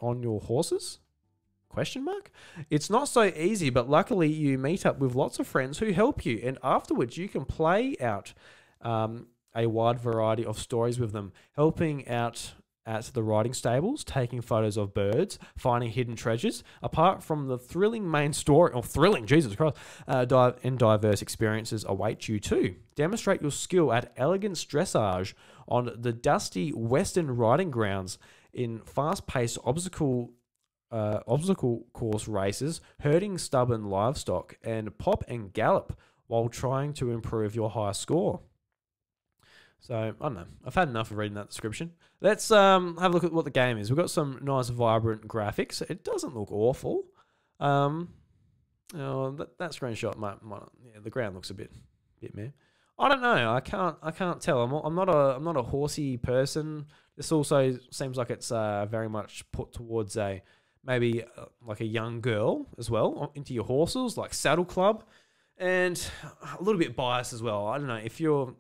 on your horses? Question mark? It's not so easy, but luckily you meet up with lots of friends who help you, and afterwards you can play out a wide variety of stories with them, helping out at the riding stables, taking photos of birds, finding hidden treasures. Apart from the thrilling main story, Jesus Christ, and diverse experiences await you too. Demonstrate your skill at elegance dressage on the dusty western riding grounds in fast-paced obstacle course races, herding stubborn livestock, and pop and gallop while trying to improve your high score. So, I don't know. I've had enough of reading that description. Let's have a look at what the game is. We've got some nice, vibrant graphics. It doesn't look awful. That screenshot might the ground looks a bit meh. I don't know. I can't tell. I'm not a horsey person. This also seems like it's very much put towards maybe like a young girl as well, into your horses, like Saddle Club. And a little bit biased as well. I don't know, if you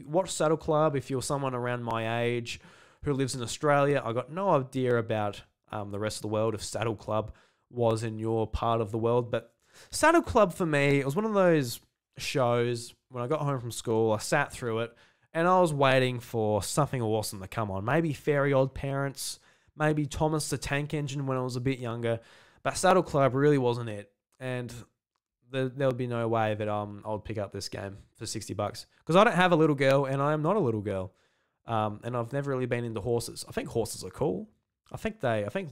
watch Saddle Club, if you're someone around my age who lives in Australia, I got no idea about the rest of the world if Saddle Club was in your part of the world. But Saddle Club for me, it was one of those shows when I got home from school, I sat through it and I was waiting for something awesome to come on. Maybe Fairy Odd Parents, maybe Thomas the Tank Engine when I was a bit younger. But Saddle Club really wasn't it. And there would be no way that I would pick up this game for $60 because I don't have a little girl and I am not a little girl, and I've never really been into horses. I think horses are cool. I think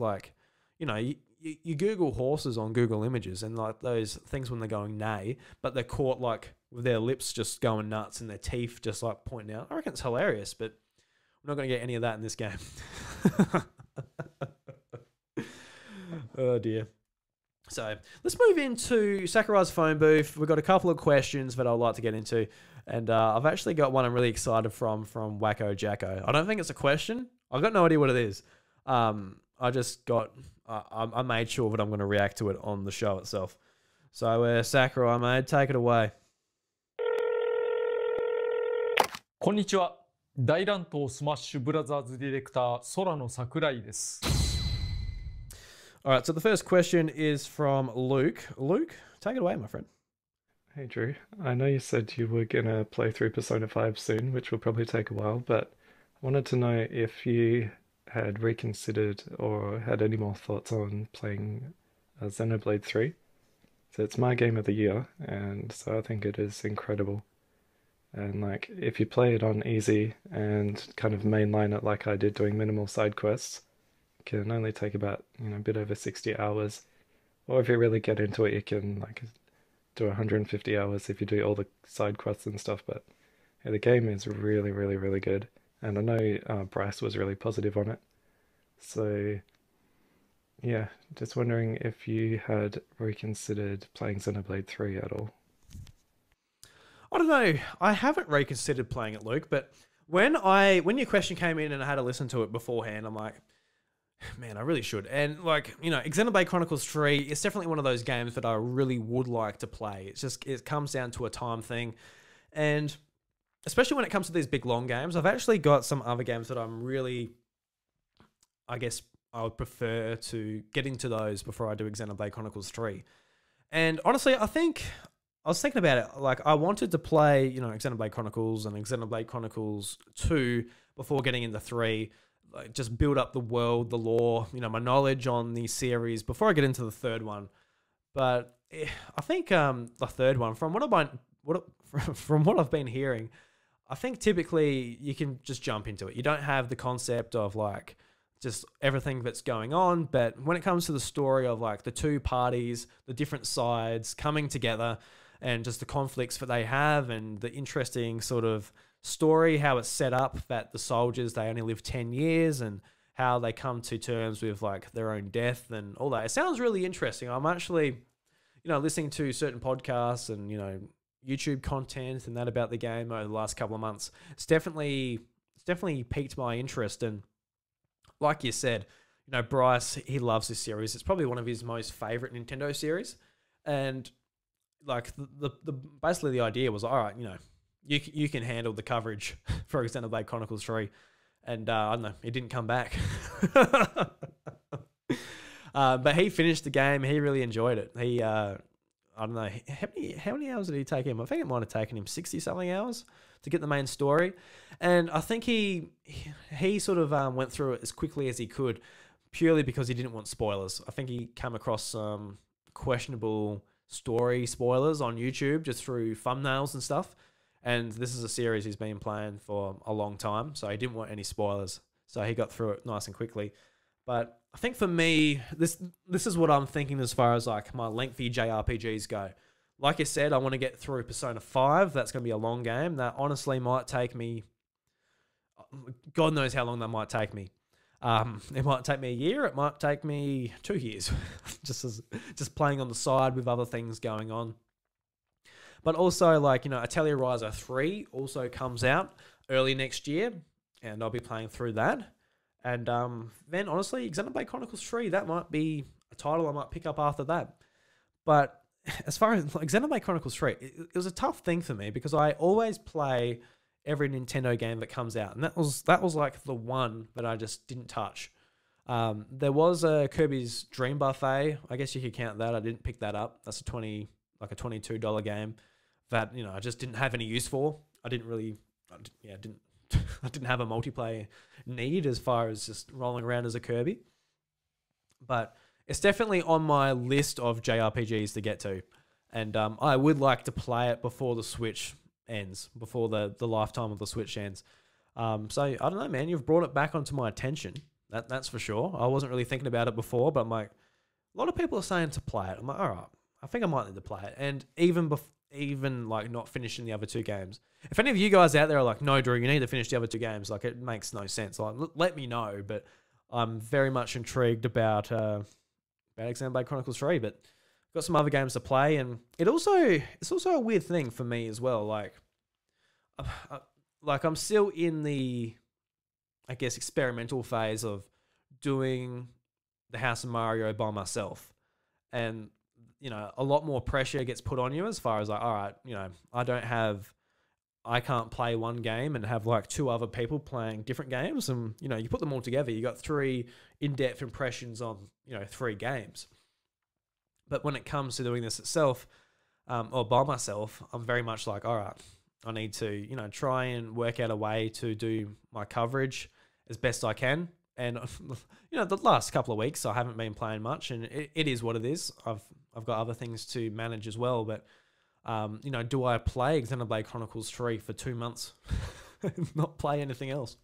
like, you Google horses on Google Images and like those things when they're going neigh, but they're caught like with their lips just going nuts and their teeth just like pointing out. I reckon it's hilarious, but we're not going to get any of that in this game. Oh dear. So let's move into Sakurai's phone booth. We've got a couple of questions that I'd like to get into. And I've actually got one I'm really excited from Wacko Jacko. I don't think it's a question. I've got no idea what it is. I made sure that I'm going to react to it on the show itself. So Sakurai, mate, take it away. こんにちは。大乱闘スマッシュブラザーズディレクター空野桜井です。 All right, so the first question is from Luke. Luke, take it away, my friend. Hey Drew, I know you said you were going to play through Persona 5 soon, which will probably take a while, but I wanted to know if you had reconsidered or had any more thoughts on playing Xenoblade 3. So it's my game of the year, and so I think it is incredible. And like, if you play it on easy and kind of mainline it like I did doing minimal side quests, can only take about, a bit over 60 hours. Or if you really get into it, you can like do 150 hours if you do all the side quests and stuff. But yeah, the game is really, really, really good. And I know Bryce was really positive on it. So yeah, just wondering if you had reconsidered playing Xenoblade 3 at all. I don't know. I haven't reconsidered playing it, Luke, but when your question came in and I had to listen to it beforehand, I'm like, man, I really should. And like, Xenoblade Chronicles 3 is definitely one of those games that I really would like to play. It comes down to a time thing. And especially when it comes to these big long games, I've actually got some other games that I'm really, I guess I would prefer to get into those before I do Xenoblade Chronicles 3. And honestly, I was thinking about it, like I wanted to play, Xenoblade Chronicles and Xenoblade Chronicles 2 before getting into 3. Like just build up the world, the lore, my knowledge on the series before I get into the third one. But I think the third one, from what I've been hearing, I think typically you can just jump into it. You don't have the concept of like just everything that's going on. But when it comes to the story of like the two parties, the different sides coming together, and just the conflicts that they have, and the interesting sort of story, how it's set up that the soldiers, they only live 10 years, and how they come to terms with like their own death and all that. It sounds really interesting. I'm actually, listening to certain podcasts and, YouTube content and that about the game over the last couple of months. It's definitely piqued my interest. And like you said, Bryce, he loves this series. It's probably one of his most favorite Nintendo series. And like the basically the idea was, all right, you can handle the coverage for Xenoblade Chronicles 3. And I don't know, he didn't come back. But he finished the game. He really enjoyed it. He, I don't know, how many hours did he take him? I think it might have taken him 60-something hours to get the main story. And I think he sort of went through it as quickly as he could, purely because he didn't want spoilers. I think he came across some questionable story spoilers on YouTube just through thumbnails and stuff. And this is a series he's been playing for a long time, so he didn't want any spoilers. So he got through it nice and quickly. But I think for me, this is what I'm thinking as far as like my lengthy JRPGs go. Like I said, I want to get through Persona 5. That's going to be a long game. That honestly might take me... God knows how long that might take me. It might take me a year. It might take me 2 years. just playing on the side with other things going on. But also, like, Atelier Ryza 3 also comes out early next year, and I'll be playing through that. And then, honestly, Xenoblade Chronicles 3, that might be a title I might pick up after that. But as far as like, Xenoblade Chronicles 3, it was a tough thing for me because I always play every Nintendo game that comes out. And that was like the one that I just didn't touch. There was a Kirby's Dream Buffet. I guess you could count that. I didn't pick that up. That's a $22 game that, I just didn't have any use for. I didn't have a multiplayer need as far as just rolling around as a Kirby. But it's definitely on my list of JRPGs to get to. And I would like to play it before the Switch ends, before the lifetime of the Switch ends. So, I don't know, man. You've brought it back onto my attention. That's for sure. I wasn't really thinking about it before, but I'm like, a lot of people are saying to play it. I'm like, all right, I think I might need to play it. And even like not finishing the other two games. If any of you guys out there are like, no, Drew, you need to finish the other two games, like it makes no sense. Like, let me know. But I'm very much intrigued about Xenoblade Chronicles 3. But got some other games to play, and it's also a weird thing for me as well. Like I'm still in the, I guess, experimental phase of doing the House of Mario by myself, and a lot more pressure gets put on you as far as like, all right, I can't play one game and have like two other people playing different games, and you put them all together, you got 3 in-depth impressions on 3 games. But when it comes to doing this itself, or by myself, I'm very much like, all right, I need to try and work out a way to do my coverage as best I can. And the last couple of weeks I haven't been playing much, and it is what it is. I've got other things to manage as well, but do I play Xenoblade Chronicles 3 for 2 months, not play anything else?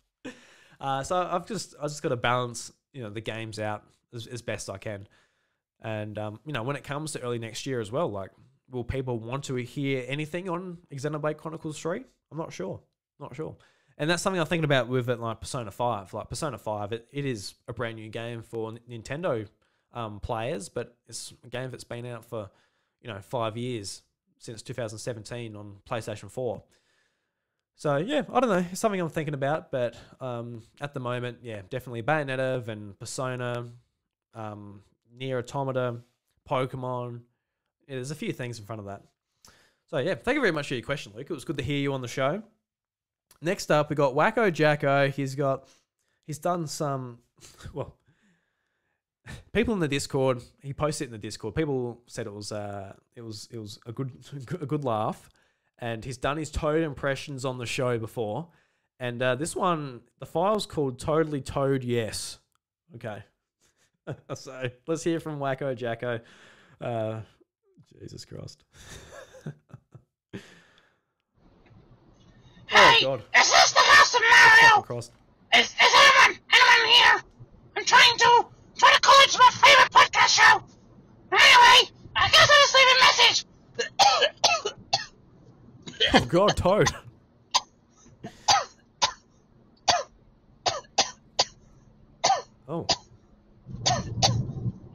So I just got to balance the games out as best I can. And when it comes to early next year as well, like, will people want to hear anything on Xenoblade Chronicles 3? I'm not sure. And that's something I'm thinking about with it, like Persona 5. Like Persona 5, it is a brand new game for Nintendo players, but it's a game that's been out for 5 years, since 2017 on PlayStation 4. So yeah, I don't know, it's something I'm thinking about, but at the moment, yeah, definitely Bayonetta and Persona, Nier Automata, Pokemon. Yeah, there's a few things in front of that. So yeah, thank you very much for your question, Luke. It was good to hear you on the show. Next up, we got Wacko Jacko. He's done some, well, people in the Discord. He posted it in the Discord. People said it was a good laugh, and he's done his Toad impressions on the show before. And this one, the file's called Totally Toad Yes. Okay, so let's hear from Wacko Jacko. Jesus Christ. Hey, God. is this the House of Mario? Crossed. Is anyone here? trying to call it my favorite podcast show. Anyway, I guess I'll just leave a message. Oh God, Toad. Oh.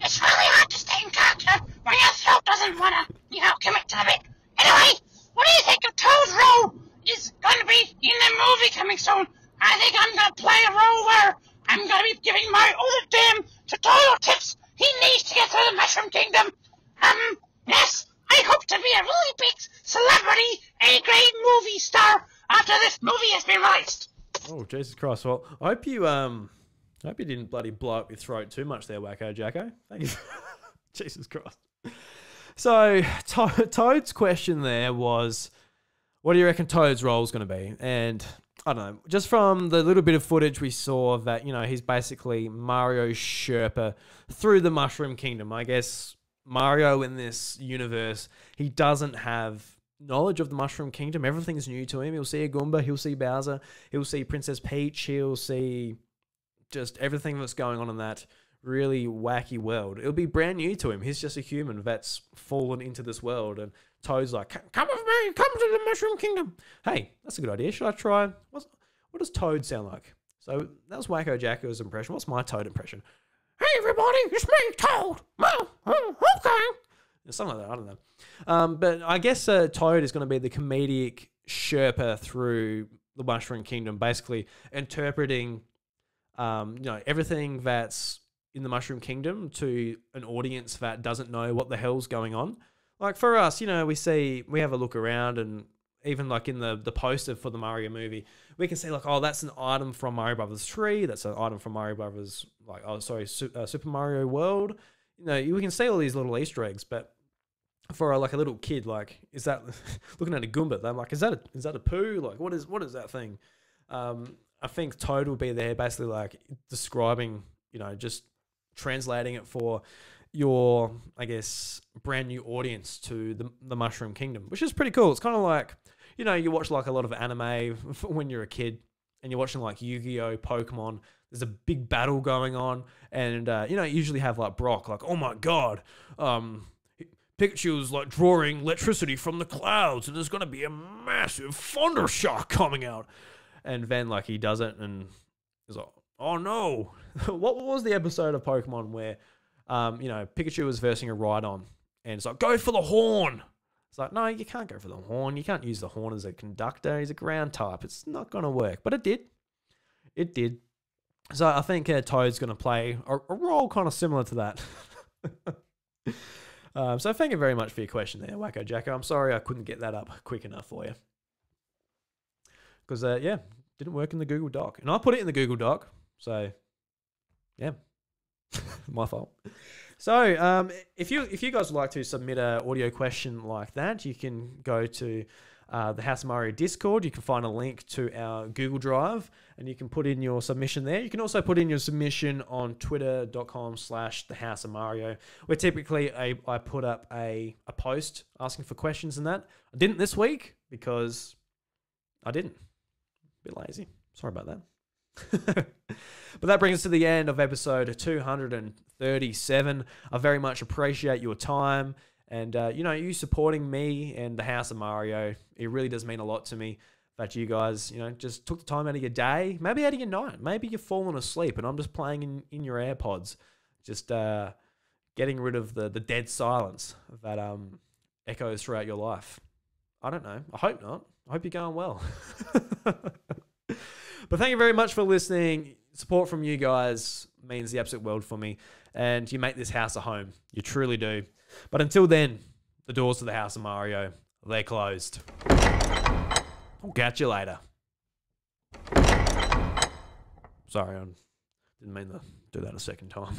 It's really hard to stay in character when your throat doesn't want to, commit to the bit. Anyway, what do you think of Toad's role is going to be in the movie coming soon? I think I'm going to play a role where I'm going to be giving my other dam tutorial tips he needs to get through the Mushroom Kingdom. Yes, I hope to be a really big celebrity, a great movie star after this movie has been released. Oh, Jesus Christ. Well, I hope you didn't bloody blow up your throat too much there, Wacko Jacko. Thank you. Jesus Christ. So, Toad's question there was, what do you reckon Toad's role is going to be? And I don't know, just from the little bit of footage we saw that, he's basically Mario's Sherpa through the Mushroom Kingdom. I guess Mario in this universe, he doesn't have knowledge of the Mushroom Kingdom. Everything's new to him. He'll see a Goomba, he'll see Bowser, he'll see Princess Peach, he'll see just everything that's going on in that really wacky world. It'll be brand new to him. He's just a human that's fallen into this world, and Toad's like, come with me, come to the Mushroom Kingdom. Hey, that's a good idea. Should I try? What does Toad sound like? So that was Wacko Jacko's impression. What's my Toad impression? Hey everybody, it's me, Toad. Okay. Something like that, I don't know. But I guess Toad is going to be the comedic Sherpa through the Mushroom Kingdom, basically interpreting everything that's in the Mushroom Kingdom to an audience that doesn't know what the hell's going on. Like for us, we have a look around, and even like in the poster for the Mario movie, we can see like, oh, that's an item from Mario Brothers 3. That's an item from Mario Brothers, Super Mario World. We can see all these little Easter eggs, but for a little kid, like, is that looking at a Goomba? They're like, is that a poo? Like, what is that thing? I think Toad will be there, basically like describing, just translating it for your, I guess, brand new audience to the Mushroom Kingdom, which is pretty cool. It's kind of like, you watch like a lot of anime when you're a kid, and you're watching like Yu-Gi-Oh, Pokemon. There's a big battle going on, and you usually have like Brock, like, oh my God, Pikachu's like drawing electricity from the clouds, and there's gonna be a massive thunder shock coming out, and then like he does it, and he's like, oh no. What was the episode of Pokemon where Pikachu was versing a Rhydon, and it's like, go for the horn. It's like, no, you can't go for the horn. You can't use the horn as a conductor. He's a ground type. It's not going to work. But it did. It did. So I think Toad's going to play a role kind of similar to that. So thank you very much for your question there, Wacko Jacko. I'm sorry I couldn't get that up quick enough for you. Because, didn't work in the Google Doc. And I put it in the Google Doc. So, yeah. My fault. So, if you guys would like to submit an audio question like that, you can go to the House of Mario Discord. You can find a link to our Google Drive, and you can put in your submission there. You can also put in your submission on twitter.com/thehouseofmario, where typically I put up a post asking for questions and that. I didn't this week because I didn't. A bit lazy. Sorry about that. But that brings us to the end of episode 237. I very much appreciate your time and you supporting me and the House of Mario. It really does mean a lot to me that you guys just took the time out of your day, maybe out of your night, maybe you're falling asleep and I'm just playing in your AirPods, just getting rid of the dead silence that echoes throughout your life. I don't know. I hope not. I hope you're going well. But thank you very much for listening. Support from you guys means the absolute world for me. And you make this house a home. You truly do. But until then, the doors to the House of Mario, they're closed. I'll catch you later. Sorry, I didn't mean to do that a second time.